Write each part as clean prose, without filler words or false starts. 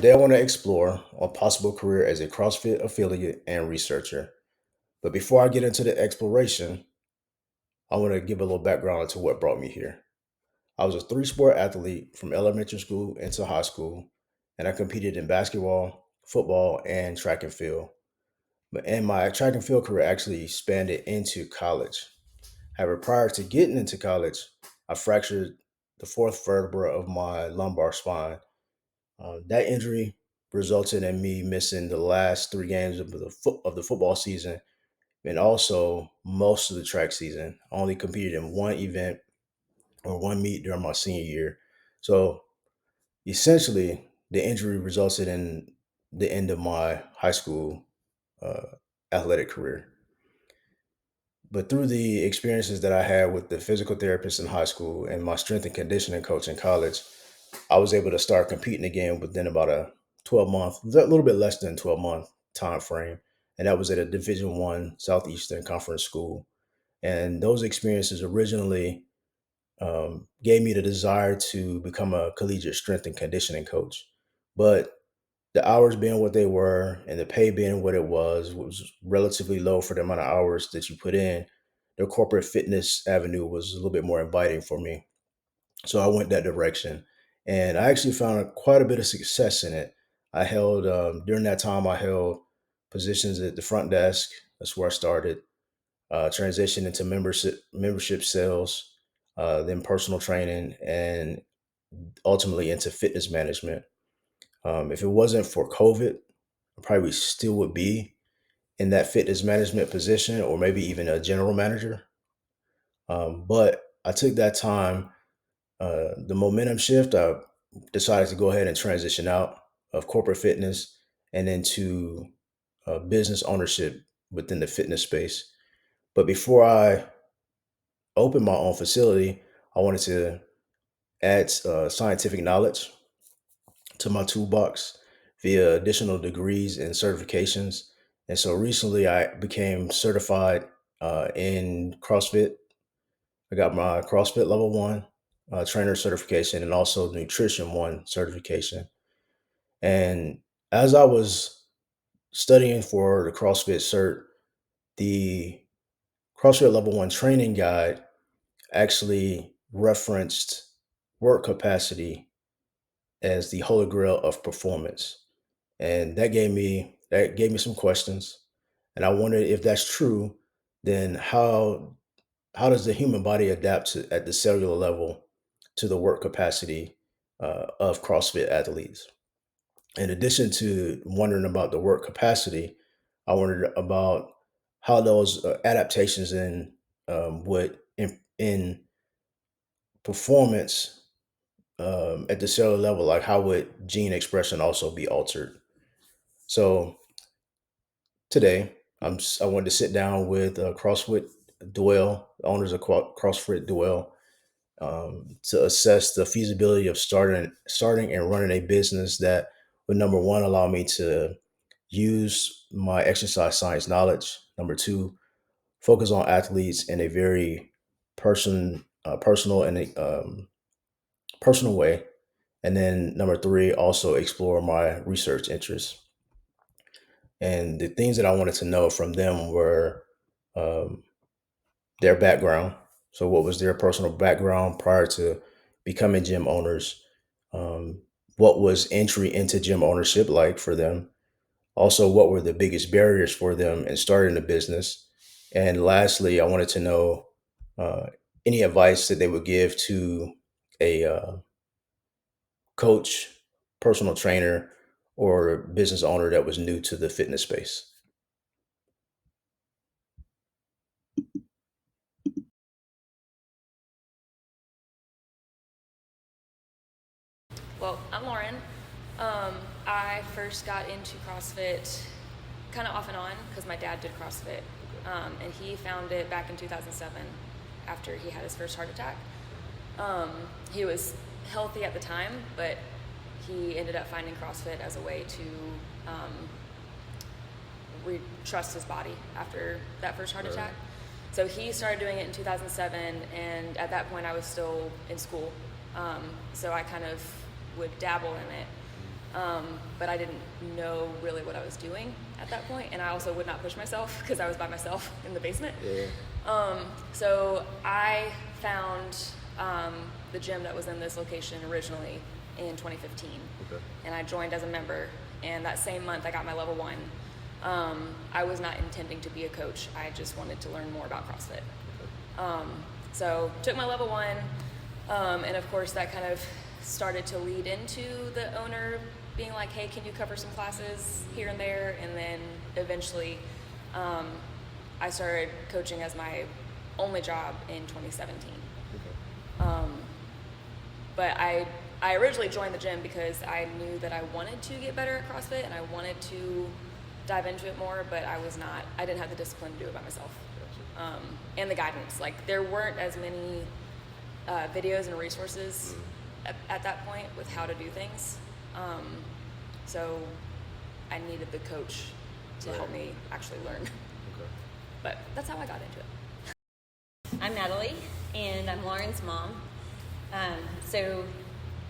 Today I want to explore a possible career as a CrossFit affiliate and researcher. But before I get into the exploration, I want to give a little background into what brought me here. I was a three-sport athlete from elementary school into high school, and I competed in basketball, football, and track and field. And my track and field career actually expanded into college. However, prior to getting into college, I fractured the fourth vertebra of my lumbar spine. That injury resulted in me missing the last three games of the football season and also most of the track season. I only competed in one event or one meet during my senior year. So essentially, the injury resulted in the end of my high school uh, athletic career. But through the experiences that I had with the physical therapist in high school and my strength and conditioning coach in college, I was able to start competing again within about a 12-month, a little bit less than 12-month time frame. And that was at a Division One Southeastern Conference school. And those experiences originally gave me the desire to become a collegiate strength and conditioning coach. But the hours being what they were and the pay being what it was relatively low for the amount of hours that you put in. The corporate fitness avenue was a little bit more inviting for me. So I went that direction, and I actually found quite a bit of success in it. I held during that time. I held positions at the front desk. That's where I started. Transitioned into membership sales, then personal training, and ultimately into fitness management. If it wasn't for COVID, I probably still would be in that fitness management position, or maybe even a general manager. But I took that time, the momentum shift, I decided to go ahead and transition out of corporate fitness and into business ownership within the fitness space. But before I opened my own facility, I wanted to add scientific knowledge to my toolbox via additional degrees and certifications. And so recently I became certified in CrossFit. I got my CrossFit level one trainer certification and also nutrition one certification. And as I was studying for the CrossFit cert, the CrossFit level one training guide actually referenced work capacity as the holy grail of performance. And that gave me some questions. And I wondered if that's true, then how does the human body adapt at the cellular level to the work capacity of CrossFit athletes? In addition to wondering about the work capacity, I wondered about how those adaptations would in performance at the cellular level, like how would gene expression also be altered? So today, I wanted to sit down with CrossFit Dwell, the owners of CrossFit Dwell, to assess the feasibility of starting and running a business that would, number one, allow me to use my exercise science knowledge. Number two, focus on athletes in a very personal and personal way. And then number three, also explore my research interests. And the things that I wanted to know from them were um, their background. So, what was their personal background prior to becoming gym owners? Um, what was entry into gym ownership like for them? Also, what were the biggest barriers for them in starting a business? And lastly, I wanted to know uh, any advice that they would give to a coach, personal trainer, or business owner that was new to the fitness space. Well, I'm Lauren. I first got into CrossFit kind of off and on because my dad did CrossFit, and he found it back in 2007 after he had his first heart attack. Um, he was healthy at the time, but he ended up finding CrossFit as a way to trust his body after that first heart Right. attack. So he started doing it in 2007, and at that point I was still in school. So I kind of would dabble in it. but I didn't know really what I was doing at that point, and I also would not push myself because I was by myself in the basement. So I found the gym that was in this location originally in 2015, and I joined as a member, and that same month I got my level 1. I was not intending to be a coach. I just wanted to learn more about CrossFit. So took my level 1, and of course that kind of started to lead into the owner being like, hey, can you cover some classes here and there? And then eventually I started coaching as my only job in 2017. But I originally joined the gym because I knew that I wanted to get better at CrossFit and I wanted to dive into it more, but I didn't have the discipline to do it by myself. And the guidance. Like, there weren't as many videos and resources at that point with how to do things. So I needed the coach to help me actually learn. But that's how I got into it. I'm Natalie, and I'm Lauren's mom.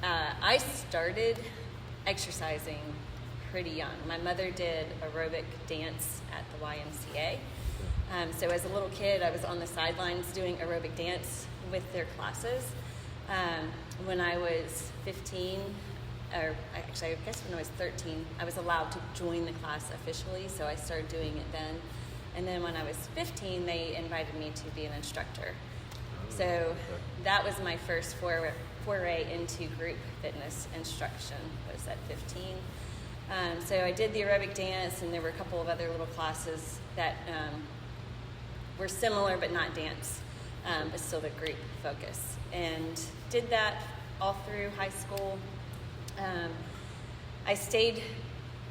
I started exercising pretty young. My mother did aerobic dance at the YMCA. So as a little kid, I was on the sidelines doing aerobic dance with their classes. When I was 15, or actually I guess when I was 13, I was allowed to join the class officially, so I started doing it then. And then when I was 15, they invited me to be an instructor. So that was my first foray into group fitness instruction, was at 15. So I did the aerobic dance, and there were a couple of other little classes that were similar but not dance, but still the group focus. And did that all through high school. I stayed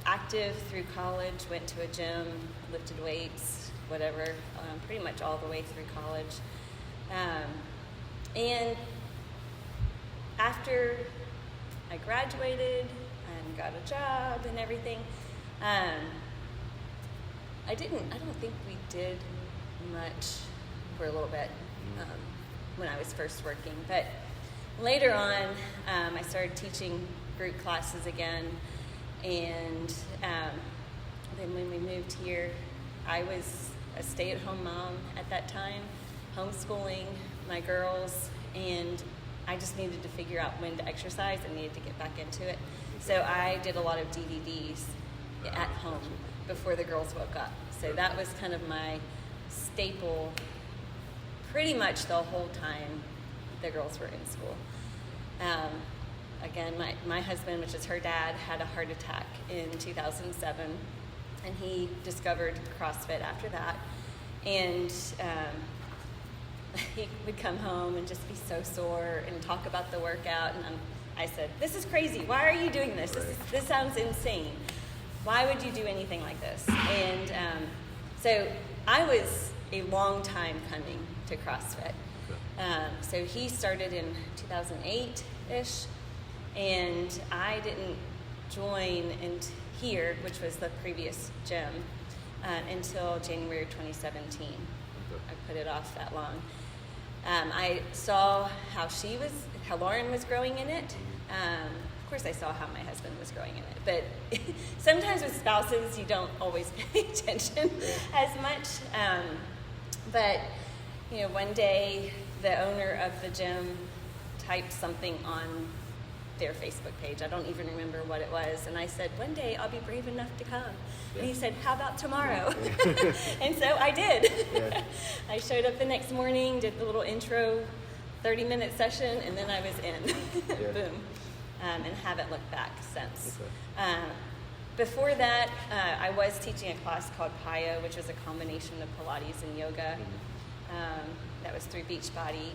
active through college, went to a gym, lifted weights, whatever, pretty much all the way through college. And after I graduated and got a job and everything, I don't think we did much for a little bit when I was first working. But later on, I started teaching group classes again, and then when we moved here, I was a stay-at-home mom at that time, homeschooling my girls, and I just needed to figure out when to exercise and needed to get back into it. So I did a lot of DVDs at home before the girls woke up. So that was kind of my staple pretty much the whole time the girls were in school. Again, my husband, which is her dad, had a heart attack in 2007, and he discovered CrossFit after that. And he would come home and just be so sore and talk about the workout. And I said, "This is crazy. Why are you doing this? This sounds insane. Why would you do anything like this?" And so I was a long time coming to CrossFit. So he started in 2008-ish, and I didn't join here, which was the previous gym, until January 2017. I put it off that long. I saw how Lauren was growing in it. Of course, I saw how my husband was growing in it. But sometimes with spouses, you don't always pay attention as much. But one day, the owner of the gym typed something on their Facebook page. I don't even remember what it was. And I said, "One day I'll be brave enough to come." And he said, "How about tomorrow?" And so I did. I showed up the next morning, did the little intro 30-minute session, and then I was in. Boom. And haven't looked back since. Before that, I was teaching a class called PIO, which was a combination of Pilates and yoga. That was through Beachbody.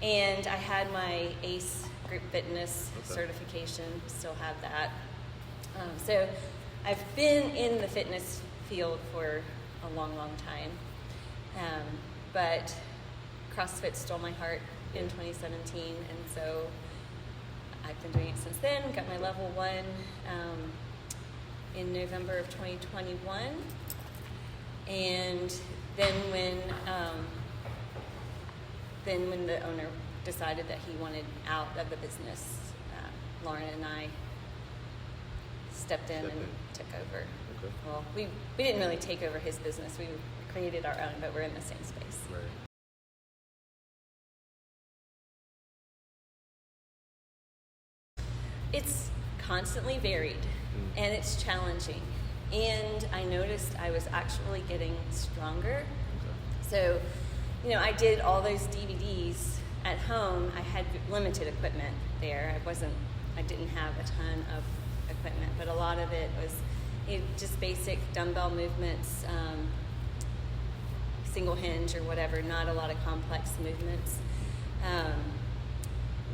And I had my ACE group fitness certification, still have that. So I've been in the fitness field for a long, long time. But CrossFit stole my heart in 2017, and so I've been doing it since then. Got my level 1 in November of 2021. And then when the owner decided that he wanted out of the business, Lauren and I stepped in and took over. Okay. Well, we didn't really take over his business. We created our own, but we're in the same space. Right. It's constantly varied, and it's challenging. And I noticed I was actually getting stronger. So, I did all those DVDs at home. I had limited equipment there. I didn't have a ton of equipment, but a lot of it was just basic dumbbell movements, single hinge or whatever, not a lot of complex movements.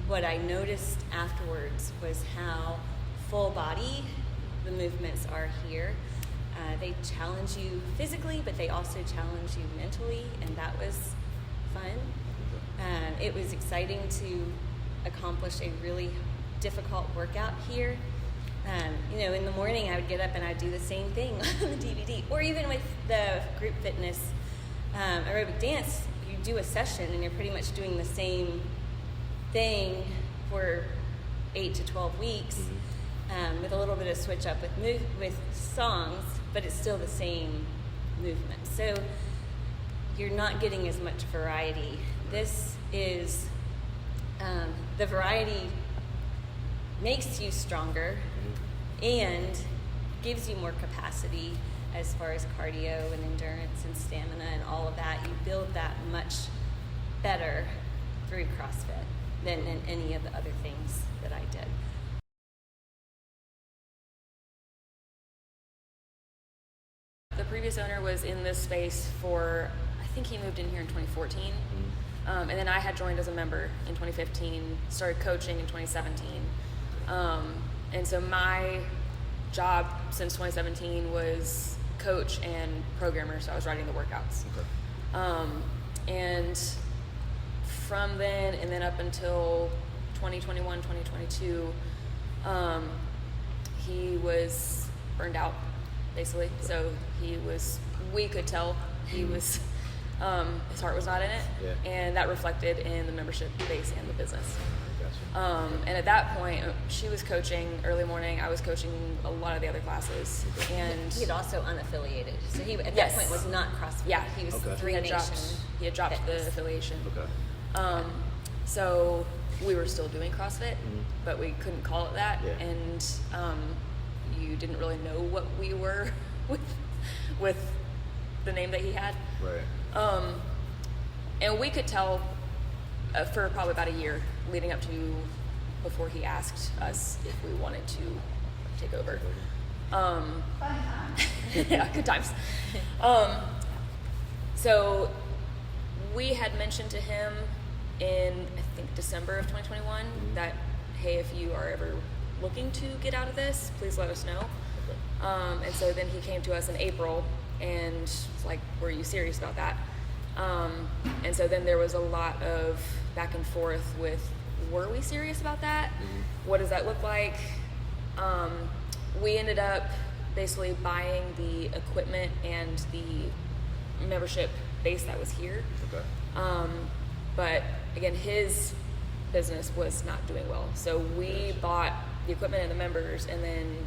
What I noticed afterwards was how full body the movements are here. They challenge you physically, but they also challenge you mentally, and that was fun. It was exciting to accomplish a really difficult workout here. In the morning I would get up and I'd do the same thing on the DVD, or even with the group fitness aerobic dance, you do a session and you're pretty much doing the same thing for 8 to 12 weeks, with a little bit of switch up with songs, but it's still the same movement. So you're not getting as much variety. This is the variety makes you stronger and gives you more capacity as far as cardio and endurance and stamina and all of that. You build that much better through CrossFit than in any of the other things that I did. The previous owner was in this space for, I think he moved in here in 2014. And then I had joined as a member in 2015, started coaching in 2017. And so my job since 2017 was coach and programmer, so I was writing the workouts. And from then and then up until 2021, 2022, he was burned out, basically. So we could tell he was, his heart was not in it, and that reflected in the membership base and the business. And at that point, she was coaching early morning. I was coaching a lot of the other classes, and he had also unaffiliated. So he at that point was not CrossFit. Yeah, he was he had dropped the affiliation. So we were still doing CrossFit, but we couldn't call it that, and you didn't really know what we were with the name that he had. Right. And we could tell for probably about a year leading up to before he asked us if we wanted to take over. Yeah, good times. So we had mentioned to him in, I think, December of 2021 that, hey, if you are ever looking to get out of this, please let us know. And so then he came to us in April and was like, were you serious about that? And so then there was a lot of back and forth with, were we serious about that? What does that look like? We ended up basically buying the equipment and the membership base that was here. But again, his business was not doing well. So we bought the equipment and the members and then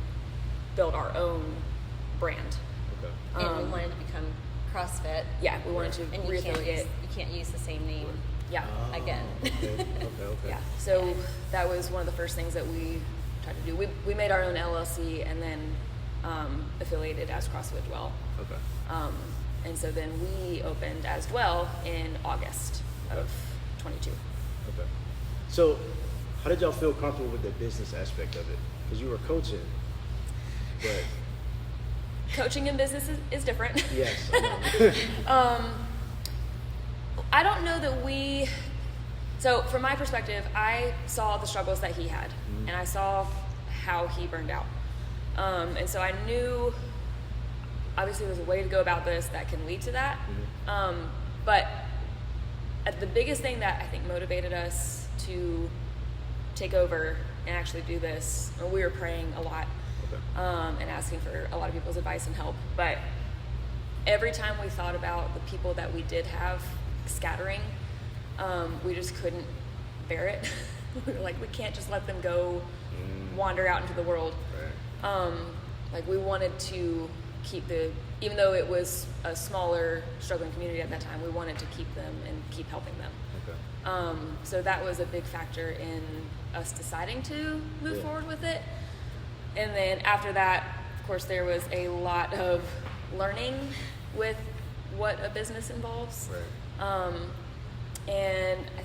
built our own brand. And we wanted to become CrossFit. Yeah, we wanted to re-affiliate. You can't use the same name. Yeah. Again. Yeah. So that was one of the first things that we tried to do. We made our own LLC and then affiliated as CrossFit Dwell. And so then we opened as Dwell in August of 22. So how did y'all feel comfortable with the business aspect of it? Because you were coaching, but coaching in business is different. Yes. I know. I don't know that so from my perspective, I saw the struggles that he had, and I saw how he burned out. And so I knew, obviously there's a way to go about this that can lead to that. But the biggest thing that I think motivated us to take over and actually do this, we were praying a lot. And asking for a lot of people's advice and help. But every time we thought about the people that we did have scattering, we just couldn't bear it. We were like, we can't just let them go wander out into the world. Like we wanted to keep even though it was a smaller struggling community at that time, we wanted to keep them and keep helping them. Okay. So that was a big factor in us deciding to move forward with it. And then after that, of course, there was a lot of learning with what a business involves. Right. And I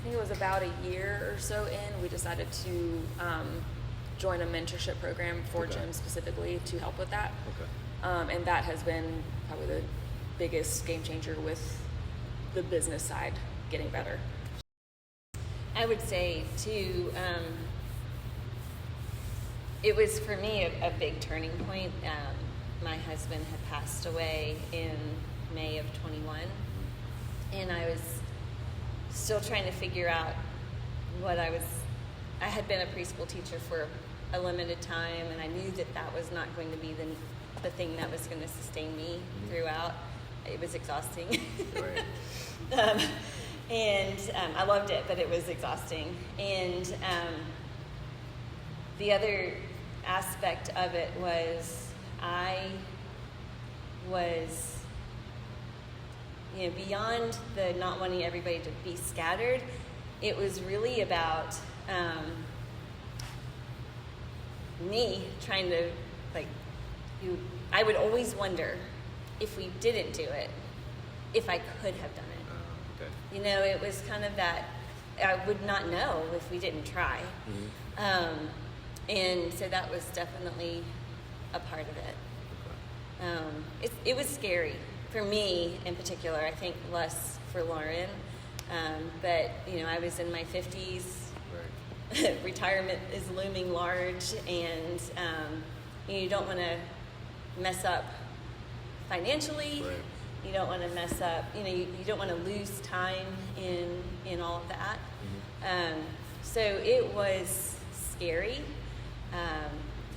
think it was about a year or so in, we decided to join a mentorship program for gyms specifically to help with that. Okay. And that has been probably the biggest game changer with the business side getting better. I would say too, it was for me a big turning point. My husband had passed away in May of 21, and I was still trying to figure out I had been a preschool teacher for a limited time, and I knew that was not going to be the thing that was going to sustain me throughout. It was exhausting. Right. And I loved it, but it was exhausting. And the other aspect of it was I was, beyond the not wanting everybody to be scattered, it was really about me trying to, I would always wonder if we didn't do it, if I could have done it. Okay. It was kind of that I would not know if we didn't try. Mm-hmm. And so that was definitely a part of it. Okay. It was scary for me in particular. I think less for Lauren. But, I was in my 50s. Right. Retirement is looming large, and you don't want to mess up financially. Right. You don't want to mess up, you don't want to lose time in all of that. Mm-hmm. So it was scary.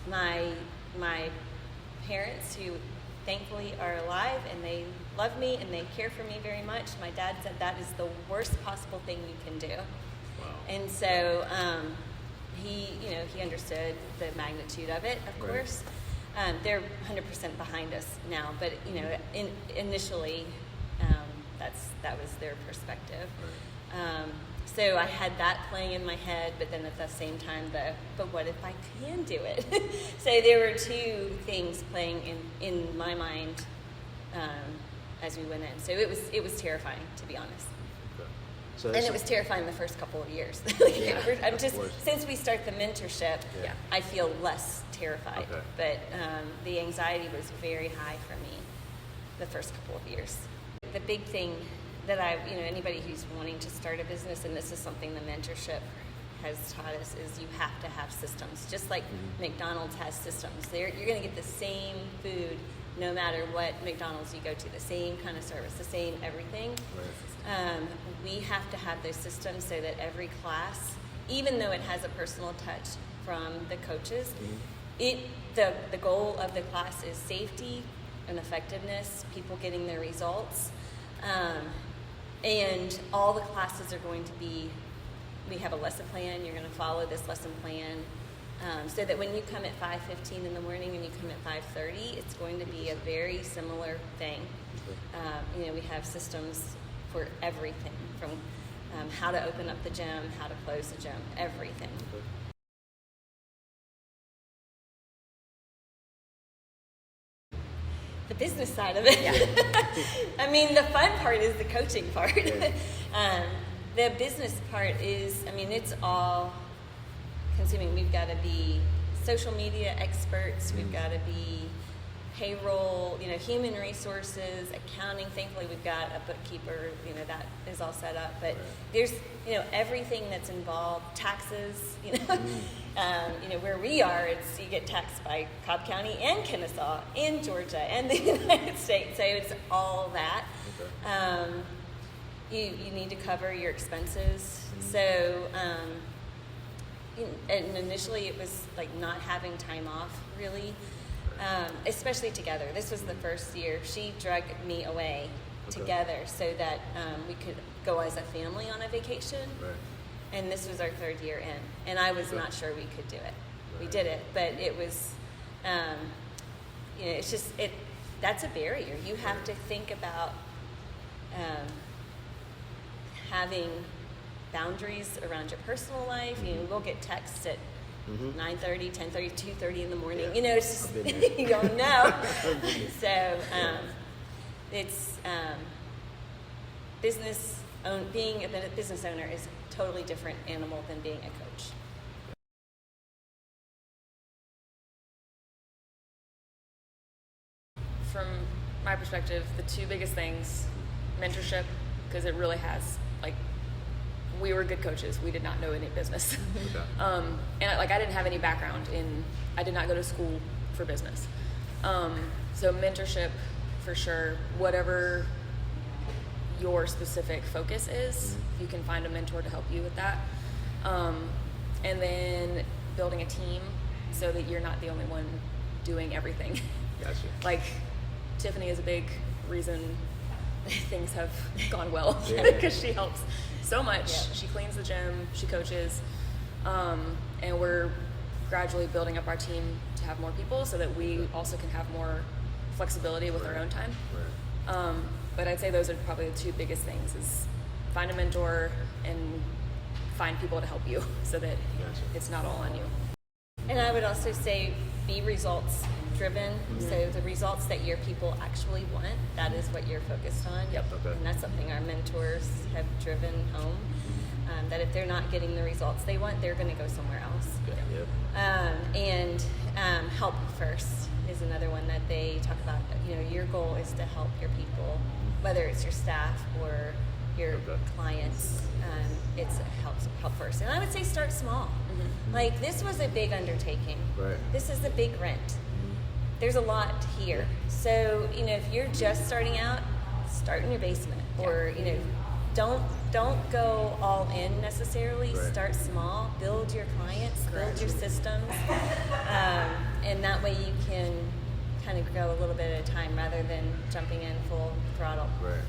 My parents, who thankfully are alive and they love me and they care for me very much, my dad said that is the worst possible thing you can do. Wow. And so he understood the magnitude of it, of Right. course. They're 100% behind us now, but initially, that was their perspective. Right. So I had that playing in my head, but then at the same time, but what if I can do it? So there were two things playing in my mind as we went in. So it was terrifying, to be honest. Okay. So And it was terrifying the first couple of years. I'm of just course. since we start the mentorship, Yeah. I feel less terrified. Okay. But the anxiety was very high for me the first couple of years. The big thing that anybody who's wanting to start a business, and this is something the mentorship has taught us, is you have to have systems. Just like McDonald's has systems. You're going to get the same food no matter what McDonald's you go to, the same kind of service, the same everything. Right. We have to have those systems so that every class, even though it has a personal touch from the coaches, the goal of the class is safety and effectiveness, people getting their results. And all the classes are going to be, we have a lesson plan, you're going to follow this lesson plan, so that when you come at 5:15 in the morning and you come at 5:30, it's going to be a very similar thing. We have systems for everything, from how to open up the gym, how to close the gym, everything. The business side of it. I mean, the fun part is the coaching part. The business part is, it's all consuming. We've got to be social media experts. We've got to be payroll, human resources, accounting. Thankfully, we've got a bookkeeper, that is all set up. But there's, everything that's involved, taxes, where we are, you get taxed by Cobb County and Kennesaw and Georgia and the United States. So it's all that. You need to cover your expenses. So, and initially it was like not having time off, really. Especially together. This was the first year. She dragged me away together so that we could go as a family on a vacation. Right. And this was our third year in. And I was not sure we could do it. We did it, but it was It's just that's a barrier. You have to think about having boundaries around your personal life. We'll get texts at 9:30, 10:30, 2:30 in the morning. It's just you don't know. So it's being a business owner is a totally different animal than being a coach. From my perspective, the two biggest things, mentorship, because it really has, we were good coaches. We did not know any business. Okay. And I didn't have any background I did not go to school for business. So mentorship, for sure, whatever your specific focus is, you can find a mentor to help you with that. And then building a team so that you're not the only one doing everything. Gotcha. Tiffany is a big reason things have gone well because she helps so much. Yeah. She cleans the gym, she coaches, and we're gradually building up our team to have more people so that we also can have more flexibility with our own time. Right. But I'd say those are probably the two biggest things: is find a mentor and find people to help you so that it's not all on you. And I would also say be results driven. So the results that your people actually want, that is what you're focused on. Yep. Okay. And that's something our mentors have driven home. That if they're not getting the results they want, they're going to go somewhere else. Yep. And help first is another one that they talk about. Your goal is to help your people, whether it's your staff or your clients. It's help first. And I would say start small. This was a big undertaking. Right. This is a big rent. There's a lot here. So, if you're just starting out, start in your basement. Or, don't go all in necessarily. Right. Start small. Build your clients. Build your systems. And that way you can kind of go a little bit at a time rather than jumping in full throttle. Right.